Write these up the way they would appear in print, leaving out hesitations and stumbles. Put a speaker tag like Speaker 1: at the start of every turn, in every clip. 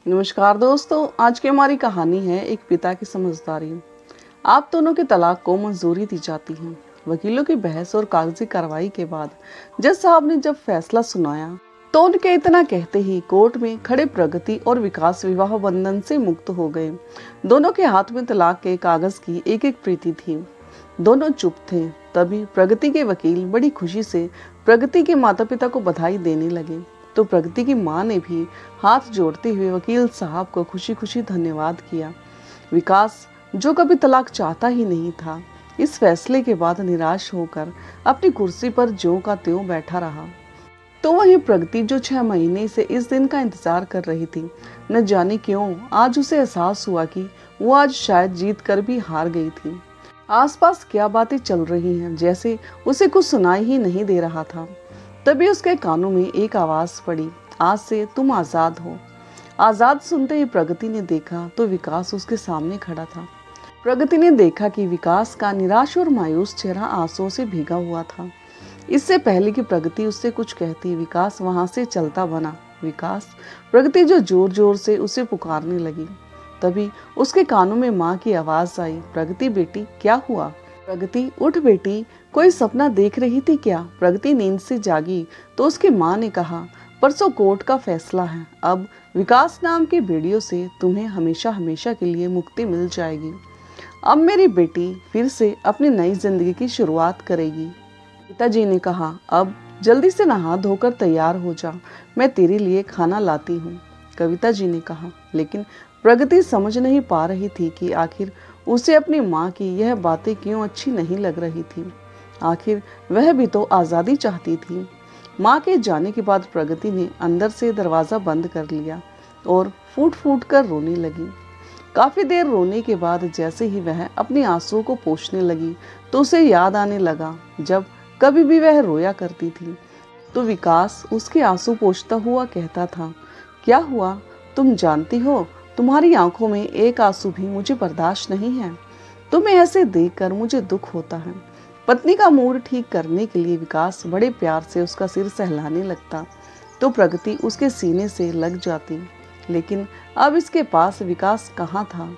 Speaker 1: नमस्कार दोस्तों, आज की हमारी कहानी है एक पिता की समझदारी। आप दोनों के तलाक को मंजूरी दी जाती है। वकीलों की बहस और कागजी कार्रवाई के बाद जज साहब ने जब फैसला सुनाया तो उनके इतना कहते ही कोर्ट में खड़े प्रगति और विकास विवाह बंधन से मुक्त हो गए। दोनों के हाथ में तलाक के कागज की एक एक प्रति थी। दोनों चुप थे। तभी प्रगति के वकील बड़ी खुशी से प्रगति के माता पिता को बधाई देने लगे तो प्रगति की मां ने भी हाथ जोड़ते हुए वकील साहब को खुशी खुशी धन्यवाद किया। विकास, जो कभी तलाक चाहता ही नहीं था, इस फैसले के बाद निराश होकर अपनी कुर्सी पर ज्यों का त्यों बैठा रहा। तो वही प्रगति, जो 6 महीने से इस दिन का इंतजार कर रही थी, न जाने क्यों आज उसे एहसास हुआ कि वो आज शायद जीत कर भी हार गई थी। आसपास क्या बातें चल रही हैं, जैसे उसे कुछ सुनाई ही नहीं दे रहा था। तभी उसके कानों में एक आवाज पड़ी, आज से तुम आजाद हो। आजाद सुनते ही प्रगति ने देखा तो विकास उसके सामने खड़ा था। प्रगति ने देखा कि विकास का निराश और मायूस चेहरा आंसुओं से भीगा हुआ था। इससे पहले कि प्रगति उससे कुछ कहती, विकास वहां से चलता बना। विकास, प्रगति जो जोर जोर से उसे पुकारने लगी। तभी उसके कानों में माँ की आवाज आई, प्रगति बेटी, क्या हुआ? प्रगति, उठ बेटी, कोई सपना देख रही थी क्या? प्रगति नींद से जागी तो उसकी माँ ने कहा, परसों कोर्ट का फैसला है। अब विकास नाम के भेड़ियों से तुम्हें हमेशा हमेशा के लिए मुक्ति मिल जाएगी। अब मेरी बेटी फिर से अपनी नई जिंदगी की शुरुआत करेगी। पिताजी ने कहा, अब जल्दी से नहा धोकर तैयार हो जा, मैं तेरे लिए खाना लाती हूँ। कविता जी ने कहा। लेकिन प्रगति समझ नहीं पा रही थी कि आखिर उसे अपनी माँ की यह बातें क्यों अच्छी नहीं लग रही थी। आखिर वह भी तो आज़ादी चाहती थी। माँ के जाने के बाद प्रगति ने अंदर से दरवाज़ा बंद कर लिया और फूट फूट कर रोने लगी। काफ़ी देर रोने के बाद जैसे ही वह अपने आंसुओं को पोंछने लगी तो उसे याद आने लगा, जब कभी भी वह रोया करती थी तो विकास उसके आंसू पोंछता हुआ कहता था, क्या हुआ? तुम जानती हो, तुम्हारी आंखों में एक आंसू भी मुझे बर्दाश्त नहीं है। तुम्हें ऐसे देखकर मुझे दुख होता है। पत्नी का मूड ठीक करने के लिए विकास बड़े प्यार से उसका सिर सहलाने लगता तो प्रगति उसके सीने से लग जाती। लेकिन अब इसके पास विकास कहाँ था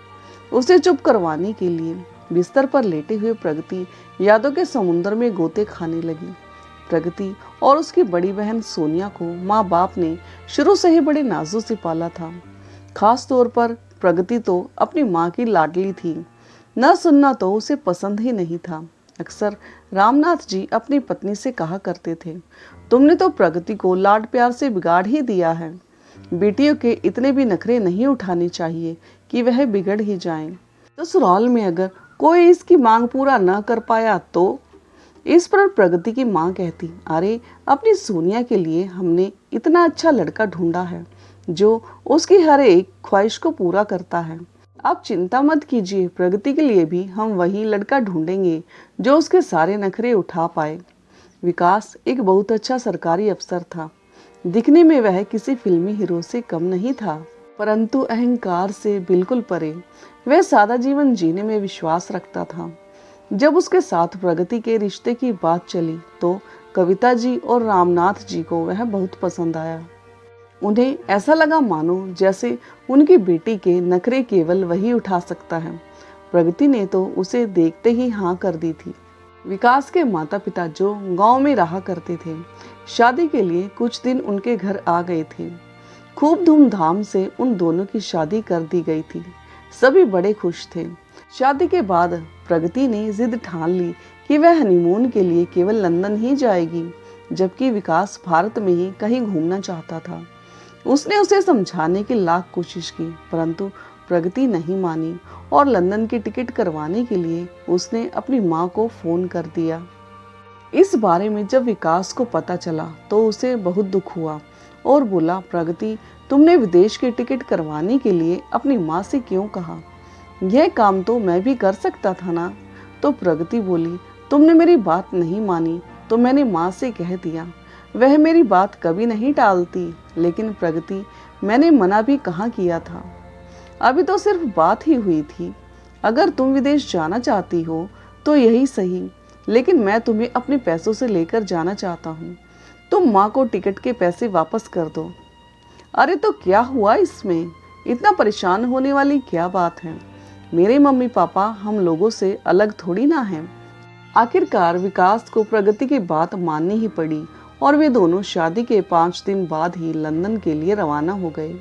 Speaker 1: उसे चुप करवाने के लिए। बिस्तर पर लेटे हुए प्रगति यादों के समुद्र में गोते खाने लगी। प्रगति और उसकी बड़ी बहन सोनिया को माँ बाप ने शुरू से ही बड़े नाजों से पाला था। खास तौर पर प्रगति तो अपनी माँ की लाडली थी। न सुनना तो उसे पसंद ही नहीं था। अक्सर रामनाथ जी अपनी पत्नी से कहा करते थे, तुमने तो प्रगति को लाड प्यार से बिगाड़ ही दिया है। बेटियों के इतने भी नखरे नहीं उठाने चाहिए कि वह बिगड़ ही जाएं। तो ससुराल में अगर कोई इसकी मांग पूरा न कर पाया तो? इस पर प्रगति की माँ कहती, अरे अपनी सोनिया के लिए हमने इतना अच्छा लड़का ढूंढा है जो उसकी हर एक ख्वाहिश को पूरा करता है। आप चिंता मत कीजिए, प्रगति के लिए भी हम वही लड़का ढूंढेंगे जो उसके सारे नखरे उठा पाए। विकास एक बहुत अच्छा सरकारी अफसर था। दिखने में वह किसी फिल्मी हीरो से कम नहीं था, परंतु अहंकार से बिल्कुल परे। वह सादा जीवन जीने में विश्वास रखता था। जब उसके साथ प्रगति के रिश्ते की बात चली तो कविता जी और रामनाथ जी को वह बहुत पसंद आया। उन्हें ऐसा लगा मानो जैसे उनकी बेटी के नखरे केवल वही उठा सकता है। प्रगति ने तो उसे देखते ही हाँ कर दी थी। विकास के माता पिता जो गांव में रहा करते थे, शादी के लिए कुछ दिन उनके घर आ गए थे। खूब धूमधाम से उन दोनों की शादी कर दी गई थी। सभी बड़े खुश थे। शादी के बाद प्रगति ने जिद ठान ली कि वह हनीमून के लिए केवल लंदन ही जाएगी, जबकि विकास भारत में ही कहीं घूमना चाहता था। उसने उसे समझाने की लाख कोशिश की, परंतु प्रगति नहीं मानी और लंदन की टिकट करवाने के लिए उसने अपनी माँ को फोन कर दिया। इस बारे में जब विकास को पता चला तो उसे बहुत दुख हुआ और बोला, प्रगति, तुमने विदेश की टिकट करवाने के लिए अपनी माँ से क्यों कहा? यह काम तो मैं भी कर सकता था ना। तो प्रगति बोली, तुमने मेरी बात नहीं मानी तो मैंने माँ से कह दिया। वह मेरी बात कभी नहीं टालती। लेकिन प्रगति, मैंने मना भी कहाँ किया था? अभी तो सिर्फ बात ही हुई थी। अगर तुम विदेश जाना चाहती हो तो यही सही, लेकिन मैं तुम्हें अपने पैसों से लेकर जाना चाहता हूँ। तुम माँ को टिकट के पैसे वापस कर दो। अरे तो क्या हुआ इसमें? इतना परेशान होने वाली क्या बात है? मेरे मम्मी पापा हम लोगों से अलग थोड़ी ना हैं। आखिरकार विकास को प्रगति की बात माननी ही पड़ी और वे दोनों शादी के 5 दिन बाद ही लंदन के लिए रवाना हो गए।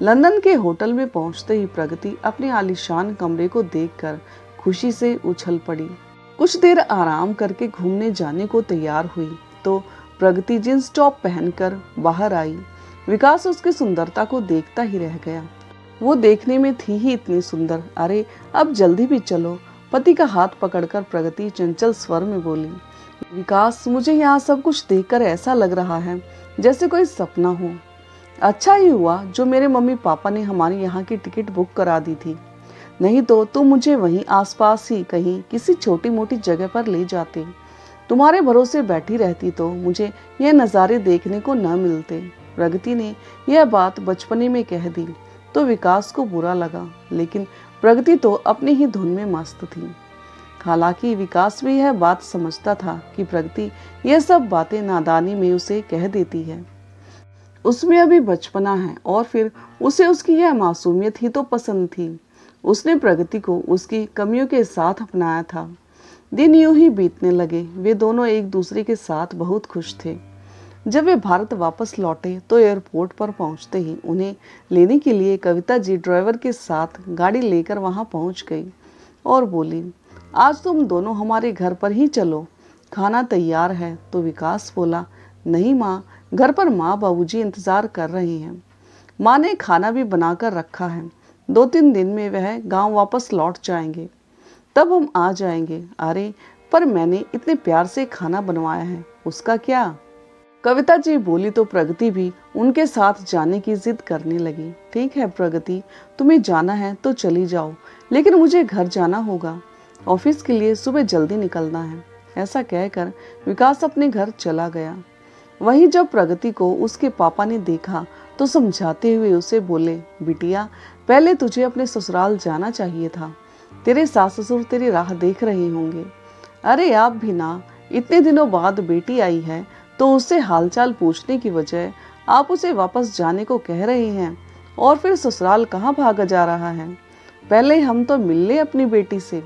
Speaker 1: लंदन के होटल में पहुंचते ही प्रगति अपने आलीशान कमरे को देखकर खुशी से उछल पड़ी। कुछ देर आराम करके घूमने जाने को तैयार हुई तो प्रगति जींस टॉप पहनकर बाहर आई। विकास उसकी सुंदरता को देखता ही रह गया। वो देखने में थी ही इतनी सुंदर। अरे अब जल्दी भी चलो, पति का हाथ पकड़कर प्रगति चंचल स्वर में बोली। विकास, मुझे यहाँ सब कुछ देखकर ऐसा लग रहा है जैसे कोई सपना हो। अच्छा ही हुआ जो मेरे मम्मी पापा ने हमारी यहाँ की टिकट बुक करा दी थी, नहीं तो तुम मुझे वहीं आसपास ही कहीं किसी छोटी मोटी जगह पर ले जाते। तुम्हारे भरोसे बैठी रहती तो मुझे यह नज़ारे देखने को न मिलते। प्रगति ने यह बात बचपने में कह दी तो विकास को बुरा लगा, लेकिन प्रगति तो अपनी ही धुन में मस्त थी। हालांकि विकास भी यह बात समझता था कि प्रगति यह सब बातें नादानी में उसे कह देती है। उसमें अभी बचपना है और फिर उसे उसकी यह मासूमियत ही तो पसंद थी। उसने प्रगति को उसकी कमियों के साथ अपनाया था। दिन यूं ही बीतने लगे। वे दोनों एक दूसरे के साथ बहुत खुश थे। जब वे भारत वापस लौटे तो एयरपोर्ट पर पहुंचते ही उन्हें लेने के लिए कविता जी ड्राइवर के साथ गाड़ी लेकर वहां पहुंच गई और बोली, आज तुम दोनों हमारे घर पर ही चलो, खाना तैयार है। तो विकास बोला, नहीं माँ, घर पर माँ बाबूजी इंतजार कर रहे हैं। माँ ने खाना भी बनाकर रखा है। 2-3 दिन में वह गांव वापस लौट जाएंगे, तब हम आ जाएंगे। अरे पर मैंने इतने प्यार से खाना बनवाया है, उसका क्या? कविता जी बोली तो प्रगति भी उनके साथ जाने की जिद करने लगी। ठीक है प्रगति, तुम्हें जाना है तो चली जाओ, लेकिन मुझे घर जाना होगा। ऑफिस के लिए सुबह जल्दी निकलना है। ऐसा कहकर विकास अपने घर चला गया। वहीं जब प्रगति को उसके पापा ने देखा तो समझाते हुए उसे बोले, बिटिया, पहले तुझे अपने ससुराल जाना चाहिए था। तेरे सास ससुर तेरी राह देख रहे होंगे। अरे आप भी ना, इतने दिनों बाद बेटी आई है तो उससे हालचाल पूछने की बजाय आप उसे वापस जाने को कह रहे हैं और फिर ससुराल कहाँ भागा जा रहा है। पहले हम तो मिल ले अपनी बेटी से।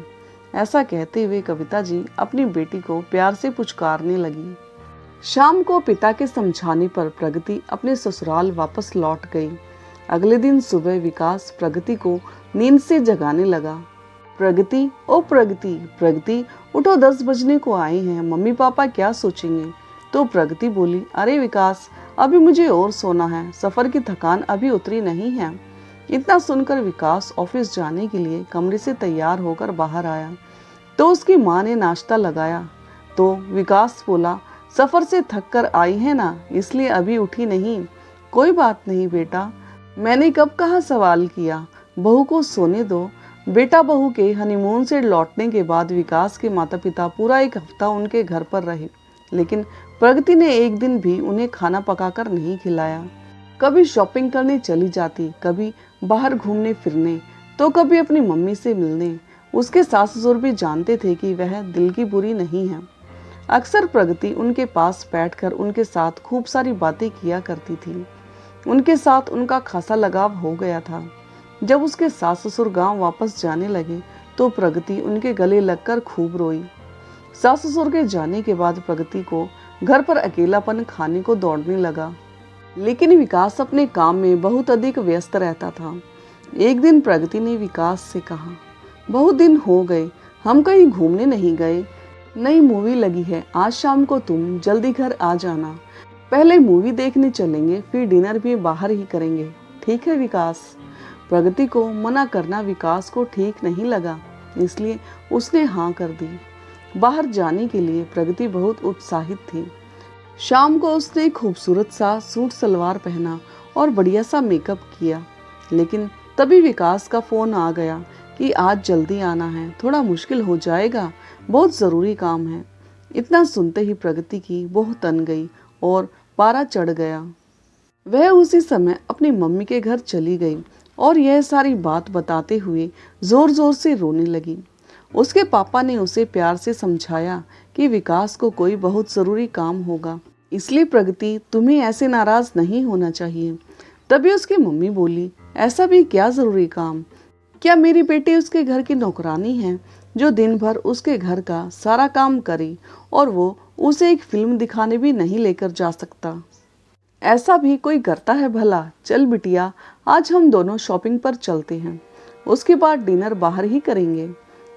Speaker 1: ऐसा कहते हुए कविता जी अपनी बेटी को प्यार से पुचकारने लगी। शाम को पिता के समझाने पर प्रगति अपने ससुराल वापस लौट गई। अगले दिन सुबह विकास प्रगति को नींद से जगाने लगा। प्रगति, ओ प्रगति, प्रगति उठो, 10 बजने को आए हैं, मम्मी पापा क्या सोचेंगे? तो प्रगति बोली, अरे विकास, अभी मुझे और सोना है, सफर की थकान अभी उतरी नहीं है। इतना सुनकर विकास ऑफिस जाने के लिए कमरे से तैयार होकर बाहर आया तो उसकी माँ ने नाश्ता लगाया। तो विकास बोला, सफर से थक कर आई है ना, इसलिए अभी उठी नहीं। कोई बात नहीं बेटा, मैंने कब कहा सवाल किया, बहू को सोने दो। बेटा बहू के हनीमून से लौटने के बाद विकास के माता पिता पूरा 1 हफ्ता उनके घर पर रहे, लेकिन प्रगति ने एक दिन भी उन्हें खाना पकाकर नहीं खिलाया। कभी शॉपिंग करने चली जाती, कभी बाहर घूमने फिरने, तो कभी अपनी मम्मी से मिलने। उसके सास ससुर भी जानते थे कि वह दिल की बुरी नहीं है। अक्सर प्रगति उनके पास बैठकर उनके साथ खूब सारी बातें किया करती थी। उनके साथ उनका खासा लगाव हो गया था। जब उसके सास ससुर गांव वापस जाने लगे तो प्रगति उनके गले लगकर खूब रोई। सास ससुर के जाने के बाद प्रगति को घर पर अकेलापन खाने को दौड़ने लगा, लेकिन विकास अपने काम में बहुत अधिक व्यस्त रहता था। एक दिन प्रगति ने विकास से कहा, बहुत दिन हो गए हम कहीं घूमने नहीं गए। नई मूवी लगी है, आज शाम को तुम जल्दी घर आ जाना। पहले मूवी देखने चलेंगे, फिर डिनर भी बाहर ही करेंगे। ठीक है विकास? प्रगति को मना करना विकास को ठीक नहीं लगा, इसलिए उसने हाँ कर दी। बाहर जाने के लिए प्रगति बहुत उत्साहित थी। शाम को उसने खूबसूरत सा सूट सलवार पहना और बढ़िया सा मेकअप किया, लेकिन तभी विकास का फोन आ गया कि आज जल्दी आना है, थोड़ा मुश्किल हो जाएगा, बहुत ज़रूरी काम है। इतना सुनते ही प्रगति की बहुत तन गई और पारा चढ़ गया। वह उसी समय अपनी मम्मी के घर चली गई और यह सारी बात बताते हुए जोर जोर से रोने लगी। उसके पापा ने उसे प्यार से समझाया कि विकास को कोई बहुत ज़रूरी काम होगा, इसलिए प्रगति तुम्हें ऐसे नाराज़ नहीं होना चाहिए। तभी उसकी मम्मी बोली, ऐसा भी क्या जरूरी काम? क्या मेरी बेटी उसके घर की नौकरानी है जो दिन भर उसके घर का सारा काम करे और वो उसे एक फिल्म दिखाने भी नहीं लेकर जा सकता? ऐसा भी कोई करता है भला? चल बिटिया, आज हम दोनों शॉपिंग पर चलते हैं, उसके बाद डिनर बाहर ही करेंगे।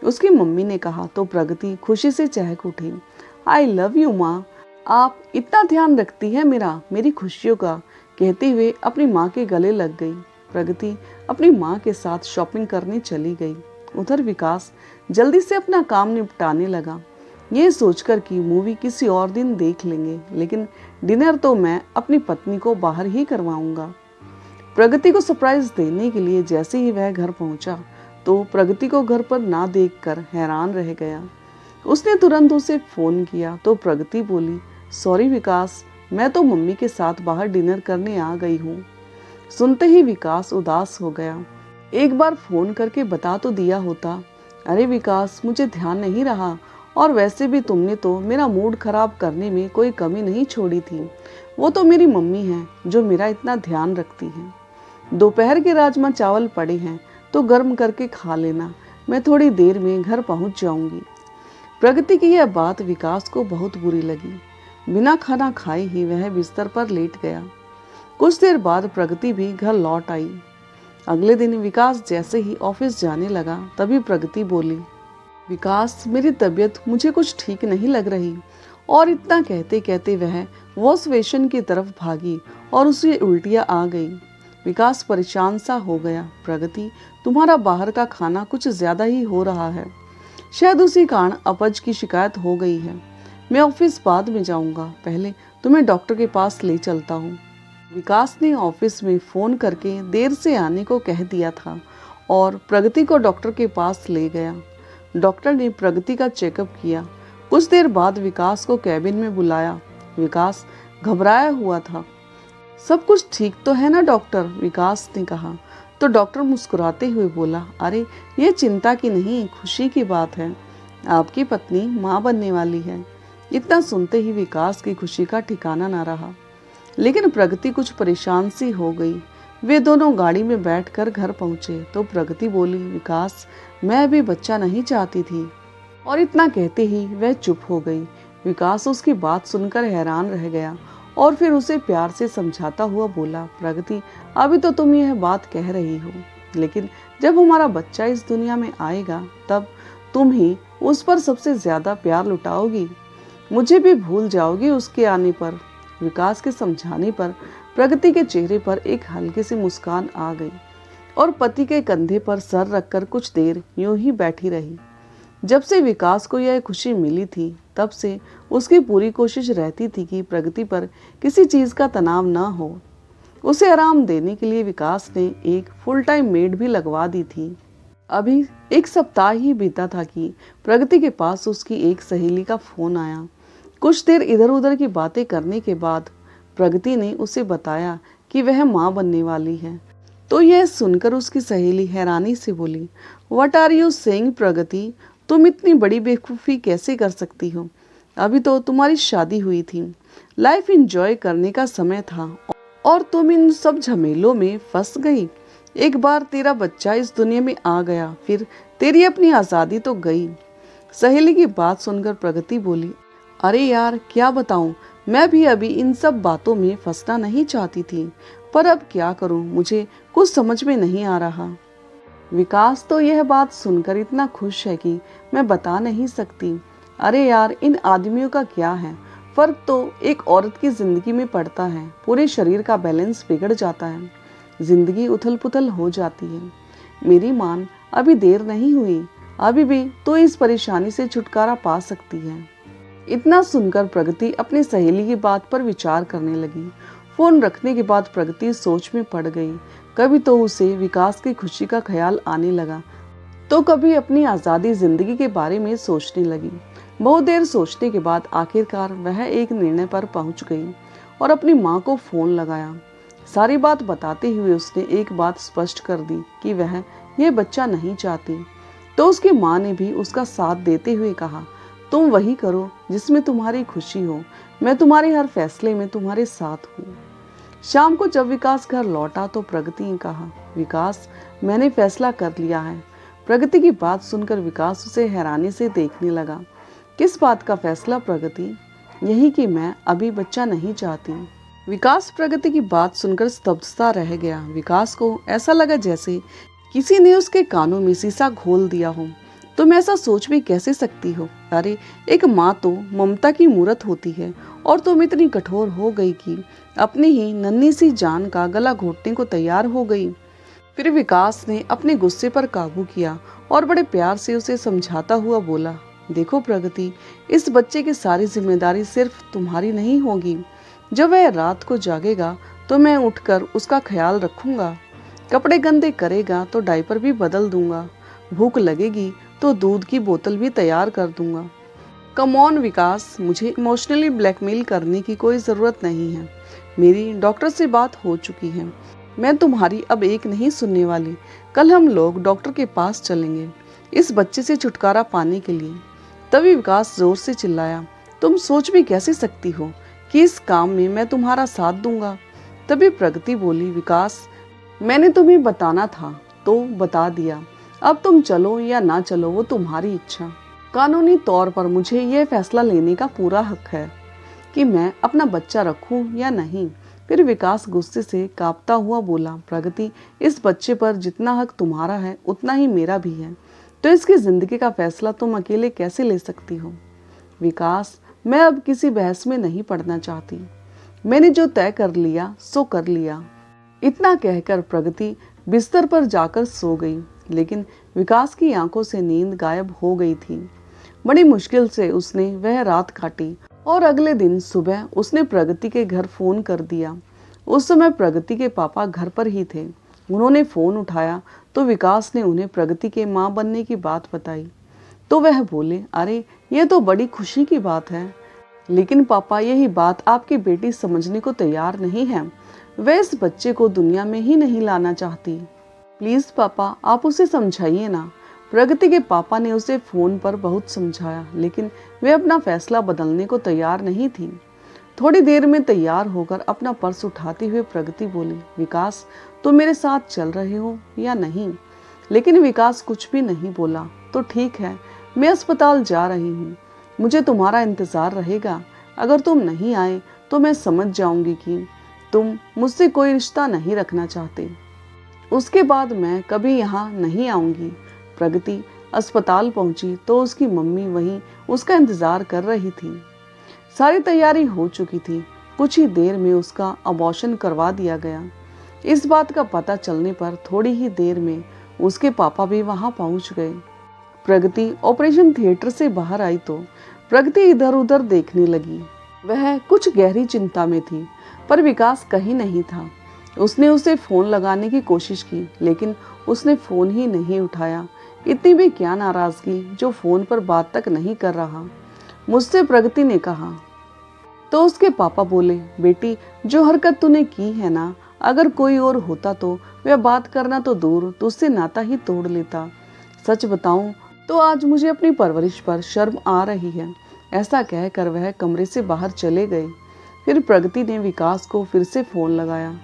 Speaker 1: उसकी मम्मी ने कहा तो प्रगति खुशी से चहक उठी। आई लव यू माँ, आप इतना ध्यान रखती है मेरी खुशियों का, कहते हुए अपनी माँ के गले लग गई। प्रगति अपनी माँ के साथ शॉपिंग करने चली गई। उधर विकास जल्दी से अपना काम निपटाने लगा, ये सोचकर कि मूवी किसी और दिन देख लेंगे, लेकिन डिनर तो मैं अपनी पत्नी को बाहर ही करवाऊंगा। प्रगति को सरप्राइज देने के लिए जैसे ही वह घर पहुंचा तो प्रगति को घर पर ना देखकर हैरान रह गया। उसने तुरंत उसे फोन किया तो प्रगति बोली, सॉरी विकास, मैं तो मम्मी के साथ बाहर डिनर करने आ गई हूँ। सुनते ही विकास उदास हो गया। एक बार फोन करके बता तो दिया होता। अरे विकास, मुझे ध्यान नहीं रहा, और वैसे भी तुमने तो मेरा मूड खराब करने में कोई कमी नहीं छोड़ी थी। वो तो मेरी मम्मी है जो मेरा इतना ध्यान रखती है। दोपहर के राजमा चावल पड़े हैं तो गर्म करके खा लेना, मैं थोड़ी देर में घर पहुंच जाऊंगी। प्रगति की यह बात विकास को बहुत बुरी लगी। बिना खाना खाए ही वह बिस्तर पर लेट गया। कुछ देर बाद प्रगति भी घर लौट आई। अगले दिन विकास जैसे ही ऑफिस जाने लगा तभी प्रगति बोली, विकास, मेरी तबीयत मुझे कुछ ठीक नहीं लग रही। और इतना कहते कहते वह वॉश बेसिन की तरफ भागी और उसे उल्टियाँ आ गई। विकास परेशान सा हो गया। प्रगति, तुम्हारा बाहर का खाना कुछ ज्यादा ही हो रहा है, शायद उसी कारण अपच की शिकायत हो गई है। मैं ऑफिस बाद में जाऊंगा, पहले तुम्हें डॉक्टर के पास ले चलता हूँ। विकास ने ऑफिस में फोन करके देर से आने को कह दिया था और प्रगति को डॉक्टर के पास ले गया। डॉक्टर ने प्रगति का चेकअप किया। कुछ देर बाद विकास को कैबिन में बुलाया। विकास घबराया हुआ था। सब कुछ ठीक तो है ना डॉक्टर? विकास ने कहा तो डॉक्टर मुस्कुराते हुए बोला, अरे ये चिंता की नहीं, खुशी की बात है, आपकी पत्नी माँ बनने वाली है। इतना सुनते ही विकास की खुशी का ठिकाना ना रहा। लेकिन प्रगति कुछ परेशान सी हो गई। वे दोनों गाड़ी में बैठकर घर पहुंचे तो प्रगति बोली, विकास, मैं अभी बच्चा नहीं चाहती थी। और इतना कहते ही वह चुप हो गई। विकास उसकी बात सुनकर हैरान रह गया और फिर उसे प्यार से समझाता हुआ बोला, प्रगति, अभी तो तुम यह बात कह रही हो, लेकिन जब हमारा बच्चा इस दुनिया में आएगा तब तुम ही उस पर सबसे ज्यादा प्यार लुटाओगी, मुझे भी भूल जाओगी उसके आने पर। विकास के समझाने पर प्रगति के चेहरे पर एक हल्की सी मुस्कान आ गई और पति के कंधे पर सर रखकर कुछ देर यूं ही बैठी रही। जब से विकास को यह खुशी मिली थी तब से उसकी पूरी कोशिश रहती थी कि प्रगति पर किसी चीज का तनाव न हो। उसे आराम देने के लिए विकास ने एक फुल टाइम मेड भी लगवा दी थी। अभी एक सप्ताह ही बीता था कि प्रगति के पास उसकी एक सहेली का फोन आया। कुछ देर इधर उधर की बातें करने के बाद प्रगति ने उसे बताया कि वह माँ बनने वाली है। तो यह सुनकर उसकी सहेली हैरानी से बोली, व्हाट आर यू सेइंग प्रगति, तुम इतनी बड़ी बेवकूफ़ी कैसे कर सकती हो? अभी तो तुम्हारी शादी हुई थी, लाइफ एंजॉय करने का समय था और तुम इन सब झमेलों में फंस गई। एक बार तेरा बच्चा इस दुनिया में आ गया, फिर तेरी अपनी आज़ादी तो गई। सहेली की बात सुनकर प्रगति बोली, अरे यार, क्या बताऊं, मैं भी अभी इन सब बातों में फंसना नहीं चाहती थी, पर अब क्या करूं, मुझे कुछ समझ में नहीं आ रहा। विकास तो यह बात सुनकर इतना खुश है कि मैं बता नहीं सकती। अरे यार, इन आदमियों का क्या है, फर्क तो एक औरत की जिंदगी में पड़ता है, पूरे शरीर का बैलेंस बिगड़ जाता है, जिंदगी उथल पुथल हो जाती है। मेरी मान, अभी देर नहीं हुई, अभी भी तो इस परेशानी से छुटकारा पा सकती है। इतना सुनकर प्रगति अपनी सहेली की बात पर विचार करने लगी। फोन रखने के बाद प्रगति सोच में पड़ गई। कभी तो उसे विकास की खुशी का ख्याल आने लगा तो कभी अपनी आज़ादी जिंदगी के बारे में सोचने लगी। बहुत देर सोचने के बाद आखिरकार वह एक निर्णय पर पहुंच गई और अपनी माँ को फोन लगाया। सारी बात बताते हुए उसने एक बात स्पष्ट कर दी कि वह यह बच्चा नहीं चाहती। तो उसकी माँ ने भी उसका साथ देते हुए कहा, तुम वही करो जिसमें तुम्हारी खुशी हो, मैं तुम्हारे हर फैसले में तुम्हारे साथ हूँ। शाम को जब विकास घर लौटा तो प्रगति ने कहा, विकास, मैंने फैसला कर लिया है। प्रगति की बात सुनकर विकास उसे हैरानी से देखने लगा। किस बात का फैसला प्रगति? यही कि मैं अभी बच्चा नहीं चाहती। विकास प्रगति की बात सुनकर स्तब्धता रह गया। विकास को ऐसा लगा जैसे किसी ने उसके कानों में शीशा घोल दिया हो। तुम ऐसा सोच भी कैसे सकती हो? अरे, एक माँ तो ममता की मूरत होती है और तुम इतनी कठोर हो गई कि अपनी ही नन्ही सी जान का गला घोटने को तैयार हो गई। फिर विकास ने अपने गुस्से पर काबू किया और बड़े प्यार से उसे समझाता हुआ बोला, देखो प्रगति, इस बच्चे की सारी जिम्मेदारी सिर्फ तुम्हारी नहीं होगी। जब वह रात को जागेगा तो मैं उठकर उसका ख्याल रखूंगा। कपड़े गंदे करेगा तो डायपर भी बदल दूंगा। भूख लगेगी तो दूध की बोतल भी तैयार कर दूंगा। कम ऑन विकास, मुझे इमोशनली ब्लैकमेल करने की कोई ज़रूरत नहीं है। मेरी डॉक्टर से बात हो चुकी है। मैं तुम्हारी अब एक नहीं सुनने वाली। कल हम लोग डॉक्टर के पास चलेंगे इस बच्चे से छुटकारा पाने के लिए। तभी विकास जोर से चिल्लाया, तुम सोच भी कैसे सकती हो कि इस काम में मैं तुम्हारा साथ दूंगा? तभी प्रगति बोली, विकास, मैंने तुम्हें बताना था तो बता दिया। अब तुम चलो या ना चलो वो तुम्हारी इच्छा। कानूनी तौर पर मुझे यह फैसला लेने का पूरा हक है कि मैं अपना बच्चा रखूं या नहीं। फिर विकास गुस्से से कांपता हुआ बोला, प्रगति, इस बच्चे पर जितना हक तुम्हारा है उतना ही मेरा भी है, तो इसकी जिंदगी का फैसला तुम अकेले कैसे ले सकती हो? विकास, मैं अब किसी बहस में नहीं पड़ना चाहती। मैंने जो तय कर लिया सो कर लिया। इतना कहकर प्रगति बिस्तर पर जाकर सो गई, लेकिन विकास की आंखों से नींद गायब हो गई थी। बड़ी मुश्किल से उसने वह रात काटी और अगले दिन सुबह उसने प्रगति के घर फोन कर दिया। उस समय प्रगति के पापा घर पर ही थे। उन्होंने फोन उठाया तो विकास ने उन्हें प्रगति के माँ बनने की बात बताई। तो वह बोले, अरे, ये तो बड़ी खुशी की बात है, लेकिन पापा, यही बात आपकी बेटी समझने को तैयार नहीं है। वह इस बच्चे को दुनिया में ही नहीं लाना चाहती। प्लीज पापा, आप उसे समझाइए ना। प्रगति के पापा ने उसे फोन पर बहुत समझाया, लेकिन वे अपना फैसला बदलने को तैयार नहीं थी। थोड़ी देर में तैयार होकर अपना पर्स उठाते हुए प्रगति बोली, विकास, तुम मेरे साथ चल रहे हो या नहीं? लेकिन विकास कुछ भी नहीं बोला। तो ठीक है, मैं अस्पताल जा रही हूँ, मुझे तुम्हारा इंतजार रहेगा। अगर तुम नहीं आए तो मैं समझ जाऊंगी कि तुम मुझसे कोई रिश्ता नहीं रखना चाहते। उसके बाद मैं कभी यहाँ नहीं आऊंगी। प्रगति अस्पताल पहुंची तो उसकी मम्मी वहीं उसका इंतजार कर रही थी। सारी तैयारी हो चुकी थी। कुछ ही देर में उसका अबॉर्शन करवा दिया गया। इस बात का पता चलने पर थोड़ी ही देर में उसके पापा भी वहां पहुंच गए। प्रगति ऑपरेशन थिएटर से बाहर आई तो प्रगति इधर उधर देखने लगी। वह कुछ गहरी चिंता में थी, पर विकास कहीं नहीं था। उसने उसे फोन लगाने की कोशिश की, लेकिन उसने फोन ही नहीं उठाया। इतनी भी क्या नाराजगी जो फोन पर बात तक नहीं कर रहा, मुझसे प्रगति ने कहा। तो उसके पापा बोले, बेटी, जो हरकत तूने की है ना, अगर कोई और होता तो वह बात करना तो दूर, तुझसे नाता ही तोड़ लेता। सच बताऊं तो आज मुझे अपनी परवरिश पर शर्म आ रही है। ऐसा कहकर वह कमरे से बाहर चले गए। फिर प्रगति ने विकास को फिर से फोन लगाया।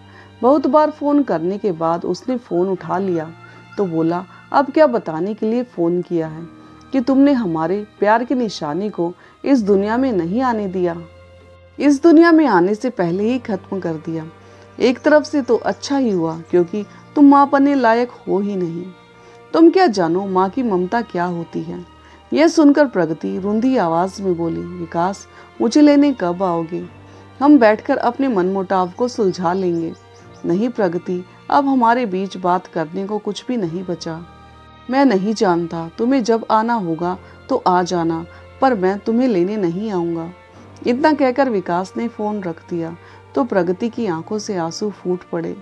Speaker 1: बहुत बार फोन करने के बाद उसने फोन उठा लिया तो बोला, अब क्या बताने के लिए फोन किया है कि तुमने हमारे प्यार की निशानी को इस दुनिया में नहीं आने दिया, इस दुनिया में आने से पहले ही खत्म कर दिया। एक तरफ से तो अच्छा ही हुआ, क्योंकि तुम माँ बनने लायक हो ही नहीं। तुम क्या जानो माँ की ममता क्या होती है। यह सुनकर प्रगति रुंधी आवाज में बोली, विकास, मुझे लेने कब आओगे? हम बैठकर अपने मनमुटाव को सुलझा लेंगे। नहीं प्रगति, अब हमारे बीच बात करने को कुछ भी नहीं बचा। मैं नहीं जानता, तुम्हें जब आना होगा तो आ जाना, पर मैं तुम्हें लेने नहीं आऊँगा। इतना कहकर विकास ने फोन रख दिया तो प्रगति की आंखों से आंसू फूट पड़े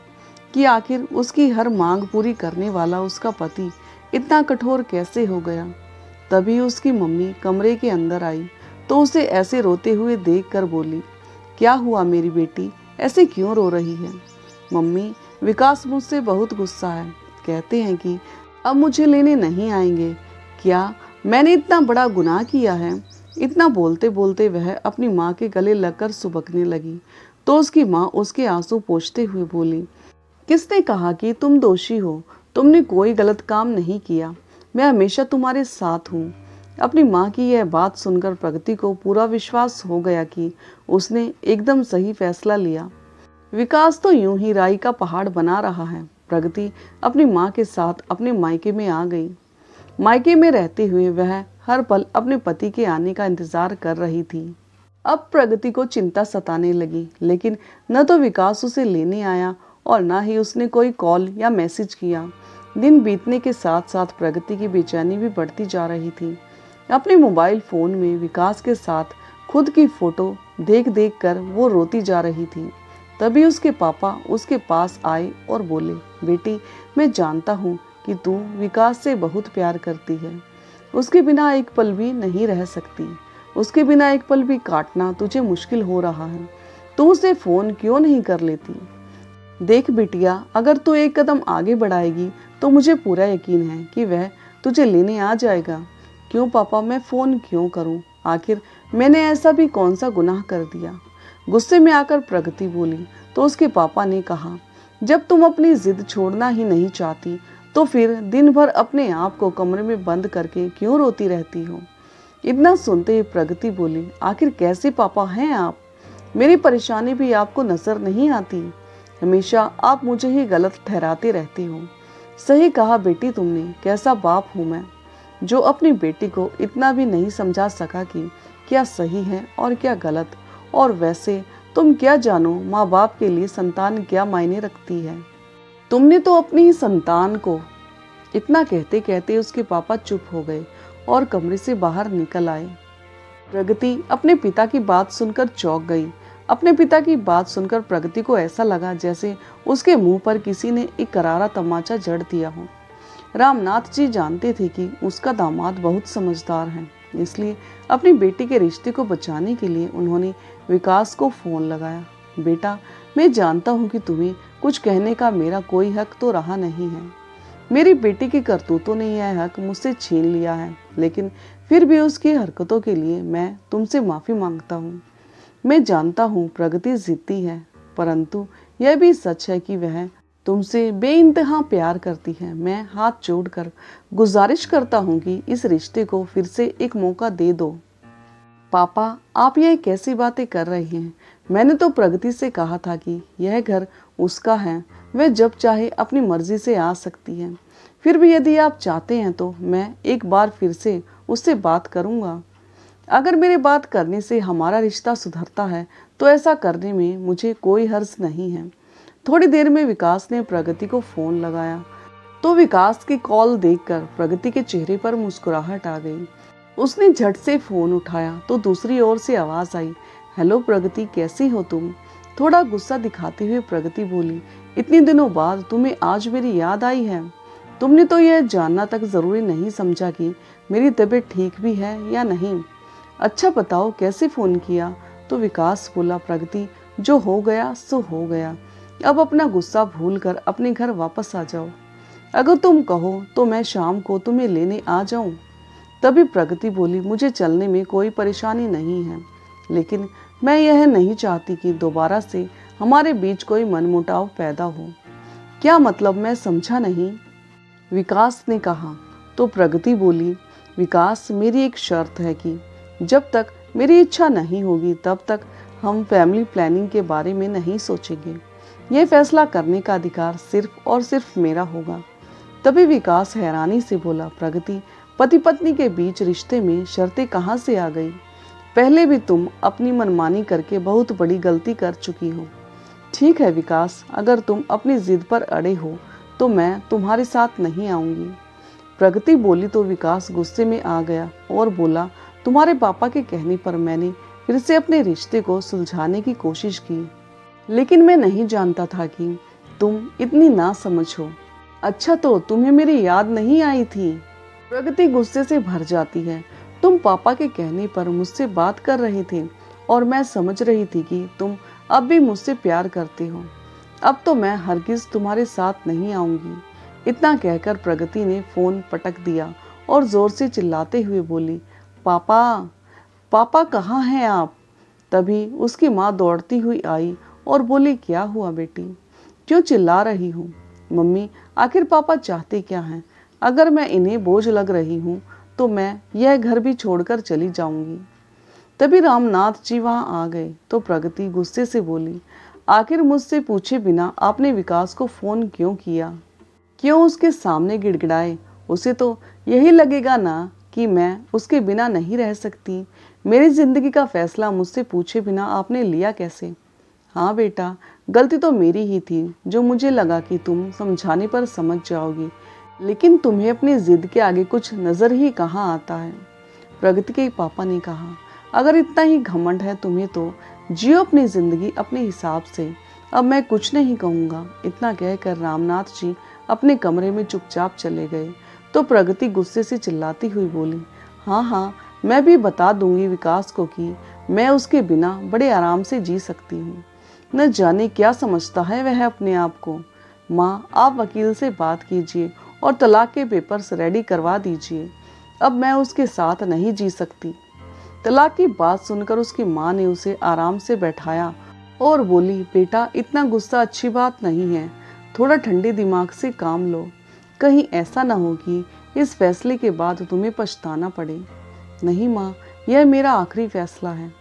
Speaker 1: कि आखिर उसकी हर मांग पूरी करने वाला उसका पति इतना कठोर कैसे हो गया। तभी उसकी मम्मी कमरे के अंदर आई तो उसे ऐसे रोते हुए देखकर बोली, क्या हुआ मेरी बेटी, ऐसे क्यों रो रही है? मम्मी, विकास मुझसे बहुत गुस्सा है, कहते हैं कि अब मुझे लेने नहीं आएंगे। क्या मैंने इतना बड़ा गुनाह किया है? इतना बोलते बोलते वह अपनी माँ के गले लगकर सुबकने लगी तो उसकी माँ उसके आंसू पोंछते हुए बोली, किसने कहा कि तुम दोषी हो? तुमने कोई गलत काम नहीं किया। मैं हमेशा तुम्हारे साथ हूँ। अपनी माँ की यह बात सुनकर प्रगति को पूरा विश्वास हो गया कि उसने एकदम सही फैसला लिया। विकास तो यूं ही राई का पहाड़ बना रहा है। प्रगति अपनी माँ के साथ अपने मायके में आ गई। मायके में रहते हुए वह हर पल अपने पति के आने का इंतजार कर रही थी। अब प्रगति को चिंता सताने लगी, लेकिन न तो विकास उसे लेने आया और न ही उसने कोई कॉल या मैसेज किया। दिन बीतने के साथ साथ प्रगति की बेचैनी भी बढ़ती जा रही थी। अपने मोबाइल फोन में विकास के साथ खुद की फोटो देख देख कर वो रोती जा रही थी। तभी उसके पापा उसके पास आए और बोले, बेटी, मैं जानता हूँ कि तू विकास से बहुत प्यार करती है। उसके बिना एक पल भी नहीं रह सकती। उसके बिना एक पल भी काटना तुझे मुश्किल हो रहा है। तू उसे फोन क्यों नहीं कर लेती? देख बिटिया, अगर तू एक कदम आगे बढ़ाएगी तो मुझे पूरा यकीन है कि वह तुझे लेने आ जाएगा। क्यों पापा, मैं फोन क्यों करूं? आखिर मैंने ऐसा भी कौन सा गुनाह कर दिया? गुस्से में आकर प्रगति बोली तो उसके पापा ने कहा, जब तुम अपनी जिद छोड़ना ही नहीं चाहती तो फिर दिन भर अपने आप को कमरे में बंद करके क्यों रोती रहती हो? इतना सुनते ही प्रगति बोली, आखिर कैसे पापा हैं आप? मेरी परेशानी भी आपको नजर नहीं आती? हमेशा आप मुझे ही गलत ठहराते रहते हो। सही कहा बेटी तुमने, कैसा बाप हूँ मैं जो अपनी बेटी को इतना भी नहीं समझा सका कि क्या सही है और क्या गलत। और वैसे तुम क्या जानो माँ बाप के लिए संतान क्या मायने रखती है। तुमने तो अपनी ही संतान को। इतना कहते कहते उसके पापा चुप हो गए और कमरे से बाहर निकल आए। प्रगति अपने पिता की बात सुनकर चौंक गई। अपने पिता की बात सुनकर प्रगति को ऐसा लगा जैसे उसके मुंह पर किसी ने एक करारा तमाचा जड़ दिया हो। रामनाथ जी जानते थे कि उसका दामाद बहुत समझदार है, इसलिए अपनी बेटी के रिश्ते को बचाने के लिए उन्होंने विकास को फोन लगाया। बेटा, मैं जानता हूँ कि तुम्हें कुछ कहने का मेरा कोई हक तो रहा नहीं है। मेरी बेटी की करतूतों ने यह हक मुझसे छीन लिया है, लेकिन फिर भी उसकी हरकतों के लिए मैं तुमसे माफी मांगता हूँ। मैं जानता हूँ प्रगति जिद्दी है, परंतु यह भी सच है कि वह तुमसे बेइंतहा प्यार करती है। मैं हाथ जोड़कर गुजारिश करता हूँ कि इस रिश्ते को फिर से एक मौका दे दो। पापा, आप ये कैसी बातें कर रहे हैं? मैंने तो प्रगति से कहा था कि यह घर उसका है, वह जब चाहे अपनी मर्जी से आ सकती है। फिर भी यदि आप चाहते हैं तो मैं एक बार फिर से उससे बात करूंगा। अगर मेरे बात करने से हमारा रिश्ता सुधरता है तो ऐसा करने में मुझे कोई हर्ज नहीं है। थोड़ी देर में विकास ने प्रगति को फोन लगाया तो विकास की कॉल देखकर प्रगति के चेहरे पर मुस्कुराहट आ गई। उसने झट से फोन उठाया तो दूसरी ओर से आवाज आई, हेलो प्रगति, कैसी हो तुम? थोड़ा गुस्सा दिखाते हुए प्रगति बोली, इतने दिनों बाद तुम्हें आज मेरी याद आई है। तुमने तो यह जानना तक जरूरी नहीं समझा कि मेरी तबीयत ठीक भी है या नहीं। अच्छा बताओ, कैसे फोन किया? तो विकास बोला, प्रगति, जो हो गया सो हो गया। अब अपना गुस्सा भूलकर अपने घर वापस आ जाओ। अगर तुम कहो तो मैं शाम को तुम्हें लेने आ जाऊं। तभी प्रगति बोली, मुझे चलने में कोई परेशानी नहीं है, लेकिन मैं यह नहीं चाहती कि दोबारा से हमारे बीच कोई मनमुटाव पैदा हो। क्या मतलब? मैं समझा नहीं, विकास ने कहा। तो प्रगति बोली, विकास, मेरी एक शर्त है कि जब तक मेरी इच्छा नहीं होगी तब तक हम फैमिली प्लानिंग के बारे में नहीं सोचेंगे। यह फैसला करने का अधिकार सिर्फ और सिर्फ मेरा होगा। तभी विकास हैरानी से बोला, प्रगति, पति पत्नी के बीच रिश्ते में शर्तें कहाँ से आ गई? पहले भी तुम अपनी मनमानी करके बहुत बड़ी गलती कर चुकी हो। ठीक है विकास, अगर तुम अपनी जिद पर अड़े हो तो मैं तुम्हारे साथ नहीं आऊंगी। प्रगति बोली तो विकास गुस्से में आ गया और बोला, तुम्हारे पापा के कहने पर मैंने फिर से अपने रिश्ते को सुलझाने की कोशिश की, लेकिन मैं नहीं जानता था कि तुम इतनी नासमझ हो। अच्छा, तो तुम्हें मेरी याद नहीं आई थी? प्रगति गुस्से से भर जाती है। तुम पापा के कहने पर मुझसे बात कर रहे थे और मैं समझ रही थी कि तुम अब भी मुझसे प्यार करते हो। अब तो मैं हरगिज तुम्हारे साथ नहीं आऊंगी। इतना कहकर प्रगति ने फोन पटक दिया और जोर से चिल्लाते हुए बोली, पापा, पापा कहाँ हैं आप? तभी उसकी माँ दौड़ती हुई आई और बोली, क्या हुआ बेटी, क्यों चिल्ला रही हूँ? मम्मी, आखिर पापा चाहते क्या हैं? अगर मैं इन्हें बोझ लग रही हूँ तो मैं यह घर भी छोड़कर चली जाऊंगी। तभी रामनाथ जी वहां आ गए तो प्रगति गुस्से से बोली, आखिर मुझसे पूछे बिना आपने विकास को फोन क्यों किया? क्यों उसके सामने गिड़गिड़ाए? उसे तो यही लगेगा ना कि मैं उसके बिना नहीं रह सकती। मेरी जिंदगी का फैसला मुझसे पूछे बिना आपने लिया कैसे? हाँ बेटा, गलती तो मेरी ही थी, जो मुझे लगा कि तुम समझाने पर समझ जाओगी, लेकिन तुम्हें अपनी जिद के आगे कुछ नजर ही कहाँ आता है। प्रगति के पापा ने कहा, अगर इतना ही घमंड है तुम्हें तो जियो अपनी जिंदगी अपने हिसाब से, अब मैं कुछ नहीं कहूँगा। इतना कहकर रामनाथ जी अपने कमरे में चुपचाप चले गए तो प्रगति गुस्से से चिल्लाती हुई बोली, हाँ हाँ, मैं भी बता दूंगी विकास को कि मैं उसके बिना बड़े आराम से जी सकती हूँ। न जाने क्या समझता है वह अपने आप को। माँ, आप वकील से बात कीजिए और तलाक के पेपर्स रेडी करवा दीजिए। अब मैं उसके साथ नहीं जी सकती। तलाक की बात सुनकर उसकी माँ ने उसे आराम से बैठाया और बोली, बेटा, इतना गुस्सा अच्छी बात नहीं है, थोड़ा ठंडे दिमाग से काम लो। कहीं ऐसा ना हो कि इस फैसले के बाद तुम्हें पछताना पड़े। नहीं माँ, यह मेरा आखिरी फैसला है।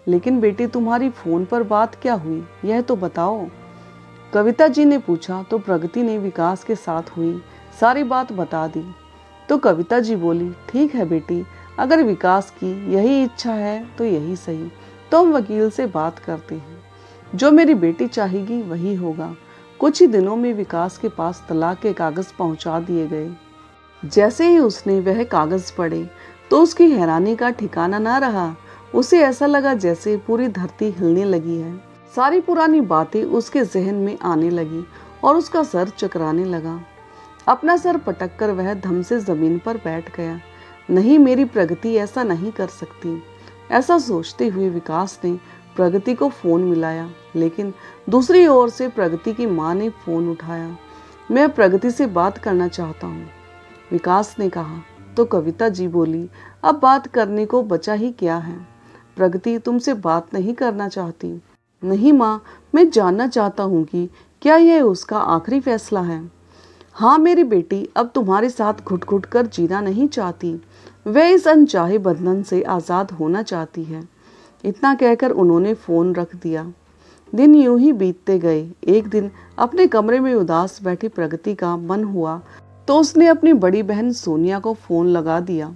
Speaker 1: लेकिन बेटी, तुम्हारी फोन पर बात क्या हुई, यह तो बताओ। कविता जी ने पूछा तो प्रगति ने विकास के साथ हुई सारी बात बता दी। तो कविता जी बोली, ठीक है बेटी, अगर विकास की यही इच्छा है तो यही सही, तो हम वकील से बात करते हैं। जो मेरी बेटी चाहेगी वही होगा। कुछ ही दिनों में विकास के पास तलाक के कागज पहुंचा दिए गए। जैसे ही उसने वह कागज पढ़े तो उसकी हैरानी का ठिकाना ना रहा। उसे ऐसा लगा जैसे पूरी धरती हिलने लगी है। सारी पुरानी बातें उसके जहन में आने लगी और उसका सर चकराने लगा। अपना सर पटक कर वह धम से जमीन पर बैठ गया। नहीं, मेरी प्रगति ऐसा नहीं कर सकती। ऐसा सोचते हुए विकास ने प्रगति को फोन मिलाया, लेकिन दूसरी ओर से प्रगति की माँ ने फोन उठाया। मैं प्रगति से बात करना चाहता हूँ, विकास ने कहा। तो कविता जी बोली, अब बात करने को बचा ही क्या है? प्रगति तुमसे बात नहीं करना चाहती। नहीं माँ, मैं जानना चाहता हूँ कि क्या यह उसका आखिरी फैसला है। हाँ मेरी बेटी, अब तुम्हारे साथ घुट घुट कर जीना नहीं चाहती। वह इस अनचाहे बंधन से आज़ाद होना चाहती है। इतना कहकर उन्होंने फ़ोन रख दिया। दिन यूं ही बीतते गए। एक दिन अपने कमरे में उदास बैठी प्रगति का मन हुआ तो उसने अपनी बड़ी बहन सोनिया को फ़ोन लगा दिया।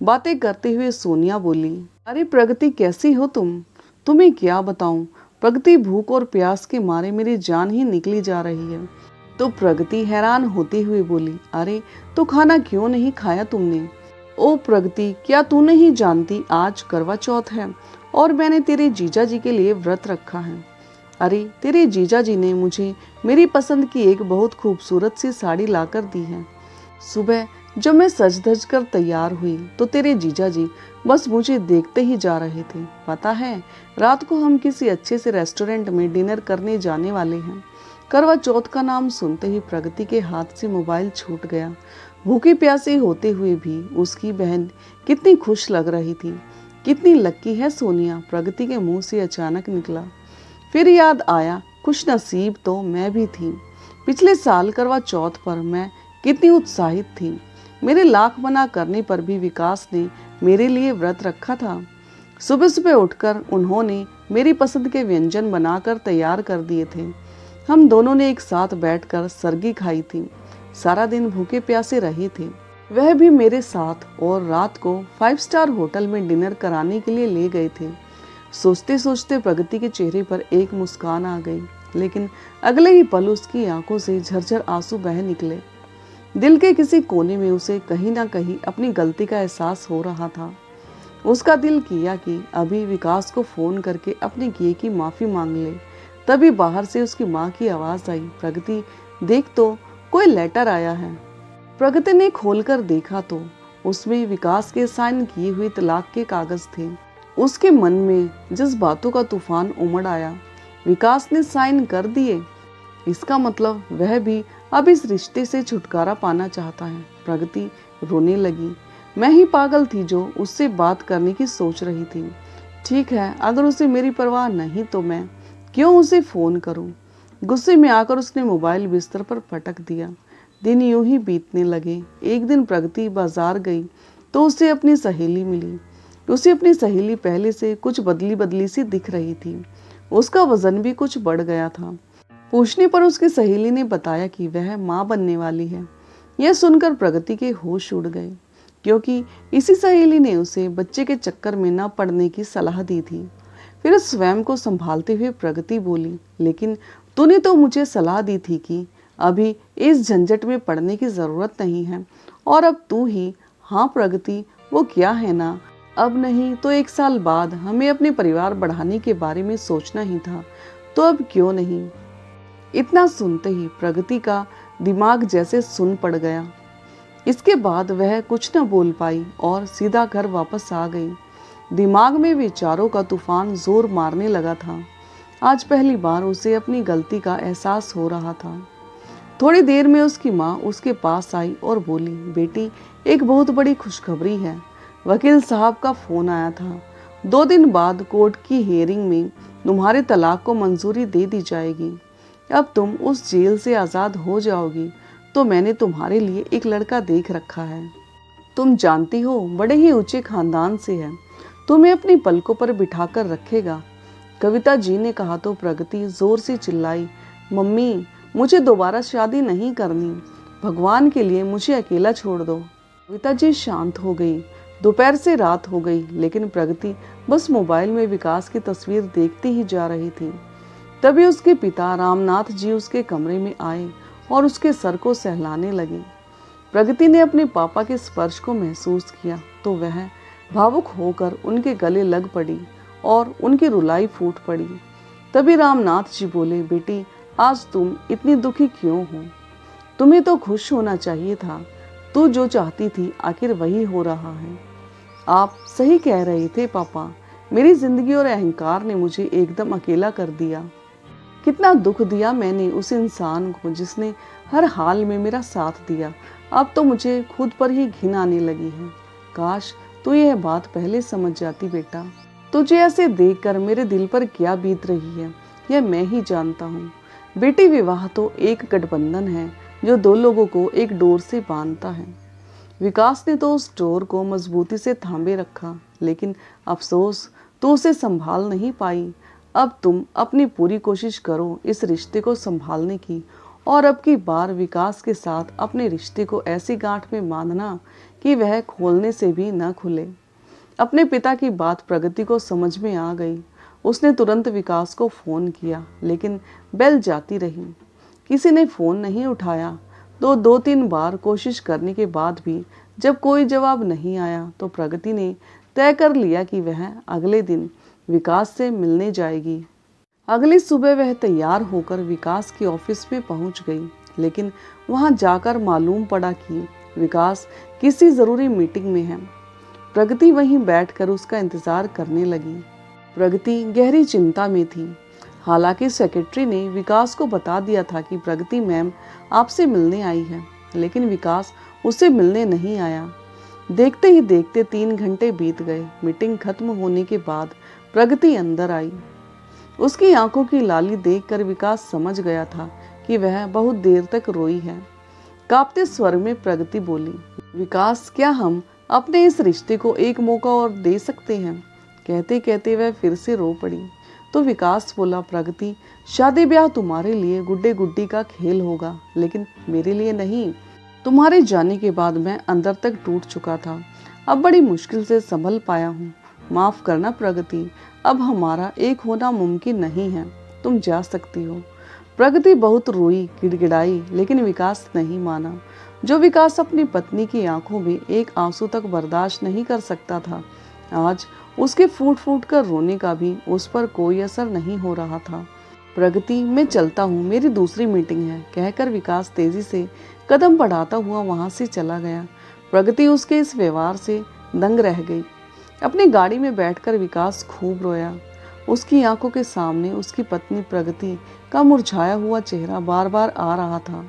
Speaker 1: बातें करते हुए सोनिया बोली, अरे प्रगति, कैसी हो तुम? तुम्हें क्या बताऊं, प्रगति, भूख और प्यास के मारे मेरी जान ही निकली जा रही है। तो प्रगति हैरान होते हुए बोली, अरे तो खाना क्यों नहीं खाया तुमने? ओ प्रगति, क्या तू नहीं जानती आज करवा चौथ है और मैंने तेरे जीजा जी के लिए व्रत रखा है। अरे तेरे जीजा जी ने मुझे मेरी पसंद की एक बहुत खूबसूरत सी साड़ी लाकर दी है। सुबह जब मैं सज धज कर तैयार हुई तो तेरे जीजा जी बस मुझे देखते ही जा रहे थे। पता है, रात को हम किसी अच्छे से रेस्टोरेंट में डिनर करने जाने वाले हैं। करवा चौथ का नाम सुनते ही प्रगति के हाथ से मोबाइल छूट गया। भूखी प्यासी होते हुए भी उसकी बहन कितनी खुश लग रही थी। कितनी लक्की है सोनिया, प्रगति के मुंह से अचानक निकला। फिर याद आया, खुश नसीब तो मैं भी थी। पिछले साल करवा चौथ पर मैं कितनी उत्साहित थी। मेरे लाख मना करने पर भी विकास ने मेरे लिए व्रत रखा था। सुबह सुबह उठकर उन्होंने मेरी पसंद के व्यंजन बनाकर तैयार कर दिए थे। हम दोनों ने एक साथ बैठकर सरगी खाई थी। सारा दिन भूखे प्यासे रहे थे। वह भी मेरे साथ, और रात को 5 स्टार होटल में डिनर कराने के लिए ले गए थे। सोचते सोचते प्रगति के चेहरे पर एक मुस्कान आ गई, लेकिन अगले ही पल उसकी आंखों से झरझर आंसू बह निकले। दिल के किसी कोने में उसे कहीं ना कहीं अपनी गलती का एहसास हो रहा था। उसका दिल किया कि अभी विकास को फोन करके अपने किए की माफी मांग ले। तभी बाहर से उसकी माँ की आवाज आई, प्रगति देख तो, कोई लेटर आया है। प्रगति ने खोलकर देखा तो उसमें विकास के साइन किए हुए तलाक के कागज थे। उसके मन में जज्बातों का तूफान उमड़ आया। विकास ने साइन कर दिए, इसका मतलब वह भी अब इस रिश्ते से छुटकारा पाना चाहता है। प्रगति रोने लगी। मैं ही पागल थी जो उससे बात करने की सोच रही थी। ठीक है, अगर उसे मेरी परवाह नहीं तो मैं क्यों उसे फ़ोन करूं? गुस्से में आकर उसने मोबाइल बिस्तर पर पटक दिया। दिन यूं ही बीतने लगे। एक दिन प्रगति बाजार गई तो उसे अपनी सहेली मिली। उसे अपनी सहेली पहले से कुछ बदली बदली सी दिख रही थी। उसका वजन भी कुछ बढ़ गया था। पूछने पर उसकी सहेली ने बताया कि वह माँ बनने वाली है। यह सुनकर प्रगति के होश उड़ गए, क्योंकि इसी सहेली ने उसे बच्चे के चक्कर में न पड़ने की सलाह दी थी। फिर स्वयं को संभालते हुए प्रगति बोली, लेकिन तूने तो मुझे सलाह दी थी कि अभी इस झंझट में पड़ने की जरूरत नहीं है, और अब तू ही। हाँ प्रगति, वो क्या है ना, अब नहीं तो 1 साल बाद हमें अपने परिवार बढ़ाने के बारे में सोचना ही था, तो अब क्यों नहीं। इतना सुनते ही प्रगति का दिमाग जैसे सुन पड़ गया। इसके बाद वह कुछ न बोल पाई और सीधा घर वापस आ गई। दिमाग में विचारों का तूफान जोर मारने लगा था। आज पहली बार उसे अपनी गलती का एहसास हो रहा था। थोड़ी देर में उसकी माँ उसके पास आई और बोली, बेटी, एक बहुत बड़ी खुशखबरी है। वकील साहब का फोन आया था। 2 दिन बाद कोर्ट की हियरिंग में तुम्हारे तलाक को मंजूरी दे दी जाएगी। अब तुम उस जेल से आज़ाद हो जाओगी। तो मैंने तुम्हारे लिए एक लड़का देख रखा है। तुम जानती हो, बड़े ही ऊंचे खानदान से है। तुम्हें अपनी पलकों पर बिठाकर रखेगा। कविता जी ने कहा तो प्रगति जोर से चिल्लाई, मम्मी, मुझे दोबारा शादी नहीं करनी। भगवान के लिए मुझे अकेला छोड़ दो। कविता जी शांत हो गई। दोपहर से रात हो गई, लेकिन प्रगति बस मोबाइल में विकास की तस्वीर देखती ही जा रही थी। तभी उसके पिता रामनाथ जी उसके कमरे में आए और उसके सर को सहलाने लगे। प्रगति ने अपने पापा के स्पर्श को महसूस किया तो वह भावुक होकर उनके गले लग पड़ी और उनकी रुलाई फूट पड़ी। तभी रामनाथ जी बोले, बेटी, आज तुम इतनी दुखी क्यों हो? तुम्हें तो खुश होना चाहिए था। तू जो चाहती थी आखिर वही हो रहा है। आप सही कह रहे थे पापा, मेरी जिंदगी और अहंकार ने मुझे एकदम अकेला कर दिया। कितना दुख दिया मैंने उस इंसान को जिसने हर हाल में मेरा साथ दिया। अब तो मुझे खुद पर ही घिन आने लगी है। काश तू यह बात पहले समझ जाती बेटा। तुझे ऐसे देखकर मेरे दिल पर क्या बीत रही है यह मैं ही जानता हूँ। बेटी, विवाह तो एक गठबंधन है जो 2 लोगों को एक डोर से बांधता है। विकास ने तो उस डोर को मजबूती से थामे रखा, लेकिन अफसोस तो उसे संभाल नहीं पाई। अब तुम अपनी पूरी कोशिश करो इस रिश्ते को संभालने की, और अब की बार विकास के साथ अपने रिश्ते को ऐसी गांठ में बांधना कि वह खोलने से भी न खुले। अपने पिता की बात प्रगति को समझ में आ गई। उसने तुरंत विकास को फ़ोन किया, लेकिन बेल जाती रही। किसी ने फ़ोन नहीं उठाया। तो 2-3 बार कोशिश करने के बाद भी जब कोई जवाब नहीं आया तो प्रगति ने तय कर लिया कि वह अगले दिन विकास से मिलने जाएगी। अगली सुबह वह तैयार होकर विकास के ऑफिस में पहुंच गई, लेकिन वहां जाकर मालूम पड़ा कि विकास किसी ज़रूरी मीटिंग में है। प्रगति वहीं बैठकर उसका इंतज़ार करने लगी। प्रगति गहरी चिंता में थी। हालांकि सेक्रेटरी ने विकास को बता दिया था कि प्रगति मैम आपसे मिलने आई है, लेकिन विकास उससे मिलने नहीं आया। देखते ही देखते 3 घंटे बीत गए। मीटिंग खत्म होने के बाद प्रगति अंदर आई। उसकी आंखों की लाली देखकर विकास समझ गया था कि वह बहुत देर तक रोई है। कांपते स्वर में प्रगति बोली, विकास, क्या हम अपने इस रिश्ते को एक मौका और दे सकते हैं? कहते कहते वह फिर से रो पड़ी। तो विकास बोला, प्रगति, शादी ब्याह तुम्हारे लिए गुड्डे गुड्डी का खेल होगा, लेकिन मेरे लिए नहीं। तुम्हारे जाने के बाद मैं अंदर तक टूट चुका था। अब बड़ी मुश्किल से संभल पाया हूँ। माफ करना प्रगति, अब हमारा एक होना मुमकिन नहीं है। तुम जा सकती हो। प्रगति बहुत रोई, गिड़गिड़ाई, लेकिन विकास नहीं माना। जो विकास अपनी पत्नी की आंखों में एक आंसू तक बर्दाश्त नहीं कर सकता था, आज उसके फूट फूट कर रोने का भी उस पर कोई असर नहीं हो रहा था। प्रगति, मैं चलता हूँ, मेरी दूसरी मीटिंग है, कहकर विकास तेजी से कदम बढ़ाता हुआ वहां से चला गया। प्रगति उसके इस व्यवहार से दंग रह गई। अपनी गाड़ी में बैठकर विकास खूब रोया। उसकी आंखों के सामने उसकी पत्नी प्रगति का मुरझाया हुआ चेहरा बार बार आ रहा था।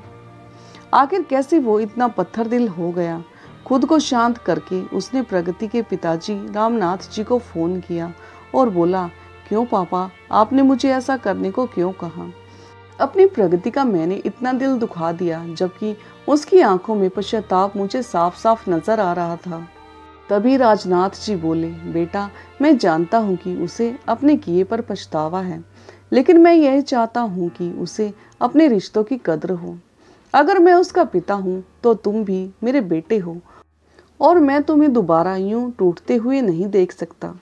Speaker 1: आखिर कैसे वो इतना पत्थर दिल हो गया? खुद को शांत करके उसने प्रगति के पिताजी रामनाथ जी को फोन किया और बोला, क्यों पापा, आपने मुझे ऐसा करने को क्यों कहा? अपनी प्रगति का मैंने इतना दिल दुखा दिया, जबकि उसकी आंखों में पश्चाताप मुझे साफ साफ नजर आ रहा था। तभी राजनाथ जी बोले, बेटा, मैं जानता हूँ कि उसे अपने किए पर पछतावा है, लेकिन मैं यह चाहता हूँ कि उसे अपने रिश्तों की कद्र हो। अगर मैं उसका पिता हूँ तो तुम भी मेरे बेटे हो, और मैं तुम्हें दोबारा यूं टूटते हुए नहीं देख सकता।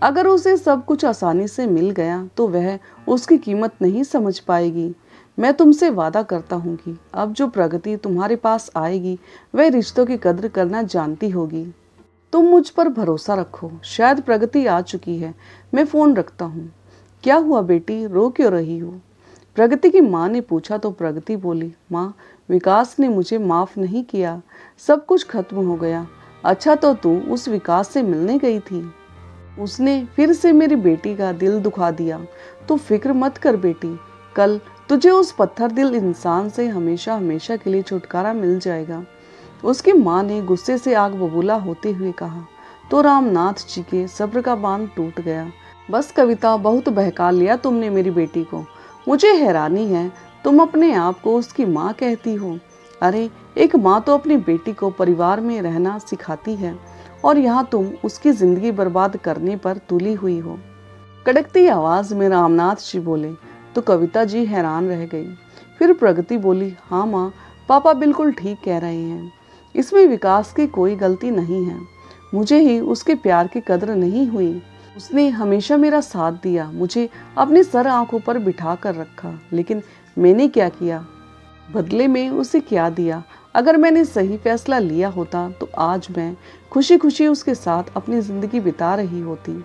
Speaker 1: अगर उसे सब कुछ आसानी से मिल गया तो वह उसकी कीमत नहीं समझ पाएगी। मैं तुमसे वादा करता हूँ कि अब जो प्रगति तुम्हारे पास आएगी वह रिश्तों की कद्र करना जानती होगी। तुम मुझ पर भरोसा रखो। शायद प्रगति आ चुकी है, मैं फोन रखता हूँ। क्या हुआ बेटी, रो क्यों रही हो? प्रगति की माँ ने पूछा तो प्रगति बोली, माँ, विकास ने मुझे माफ नहीं किया, सब कुछ खत्म हो गया। अच्छा, तो तू उस विकास से मिलने गई थी? उसने फिर से मेरी बेटी का दिल दुखा दिया। तो फिक्र मत कर बेटी, कल तुझे उस पत्थर दिल इंसान से हमेशा हमेशा के लिए छुटकारा मिल जाएगा। उसकी माँ ने गुस्से से आग बबूला होते हुए कहा। तो रामनाथ जी के सब्र का बांध टूट गया। बस कविता, बहुत बहका लिया तुमने मेरी बेटी को। मुझे हैरानी है, तुम अपने आप को उसकी माँ कहती हो। अरे, एक माँ तो अपनी बेटी को परिवार में रहना सिखाती है, और यहाँ तुम उसकी जिंदगी बर्बाद करने पर तुली हुई हो। कड़कती आवाज में रामनाथ जी बोले। तो कविता जी हैरान रह गई। फिर प्रगति बोली, हाँ माँ, पापा बिल्कुल ठीक कह रहे हैं। इसमें विकास की कोई गलती नहीं है। मुझे ही उसके प्यार की कद्र नहीं हुई। उसने हमेशा मेरा साथ दिया, मुझे अपने सर आंखों पर बिठा कर रखा, लेकिन मैंने क्या किया? बदले में उसे क्या दिया? अगर मैंने सही फैसला लिया होता तो आज मैं खुशी खुशी उसके साथ अपनी जिंदगी बिता रही होती।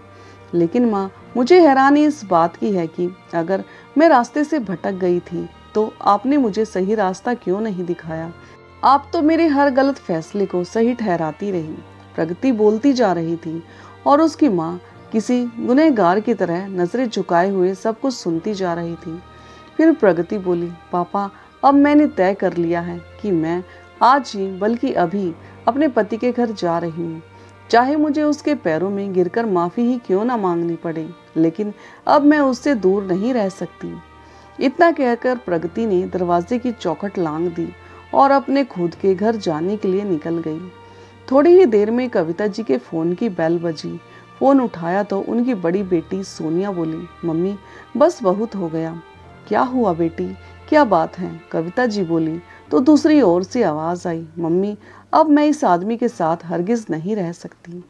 Speaker 1: लेकिन माँ, मुझे हैरानी इस बात की है कि अगर मैं रास्ते से भटक गई थी तो आपने मुझे सही रास्ता क्यों नहीं दिखाया? आप तो मेरे हर गलत फैसले को सही ठहराती रही। प्रगति बोलती जा रही थी और उसकी माँ किसी गुनहगार की तरह नजरें झुकाए हुए सब कुछ सुनती जा रही थी। फिर प्रगति बोली, पापा, अब मैंने तय कर लिया है कि मैं आज ही, बल्कि अभी, अपने पति के घर जा रही हूँ। चाहे मुझे उसके पैरों में गिरकर माफी ही क्यों ना मांगनी पड़े, लेकिन अब मैं उससे दूर नहीं रह सकती। इतना कहकर प्रगति ने दरवाजे की चौखट लांघ दी और अपने खुद के घर जाने के लिए निकल गई। थोड़ी ही देर में कविता जी के फोन की बेल बजी। फोन उठाया तो उनकी बड़ी बेटी सोनिया बोली, मम्मी, बस बहुत हो गया। क्या हुआ बेटी, क्या बात है? कविता जी बोली। तो दूसरी ओर से आवाज आई, मम्मी, अब मैं इस आदमी के साथ हरगिज नहीं रह सकती।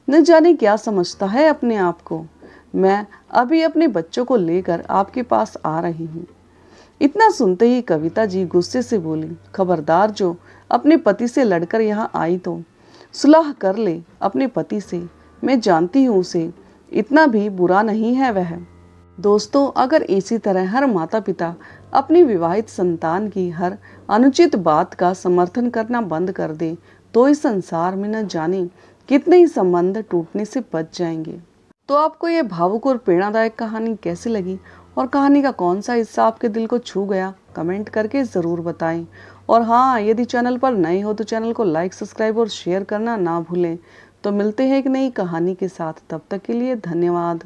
Speaker 1: न जाने क्या समझता है अपने आप को। मैं अभी अपने बच्चों को लेकर आपके पास आ रही हूँ। इतना सुनते ही कविता जी गुस्से से बोली, खबरदार, जो अपने पति से लड़कर यहाँ आई तो सुलह कर ले अपने पति से। मैं जानती हूँ उसे, इतना भी बुरा नहीं है वह। दोस्तों, अगर इसी तरह हर माता पिता अपनी विवाहित संतान की हर अनुचित बात का समर्थन करना बंद कर दे तो इस संसार में न जाने कितने ही संबंध टूटने से बच जाएंगे। तो आपको ये भावुक और प्रेरणादायक कहानी कैसी लगी, और कहानी का कौन सा हिस्सा आपके दिल को छू गया, कमेंट करके ज़रूर बताएं। और हाँ, यदि चैनल पर नए हो तो चैनल को लाइक, सब्सक्राइब और शेयर करना ना भूलें। तो मिलते हैं एक नई कहानी के साथ, तब तक के लिए धन्यवाद।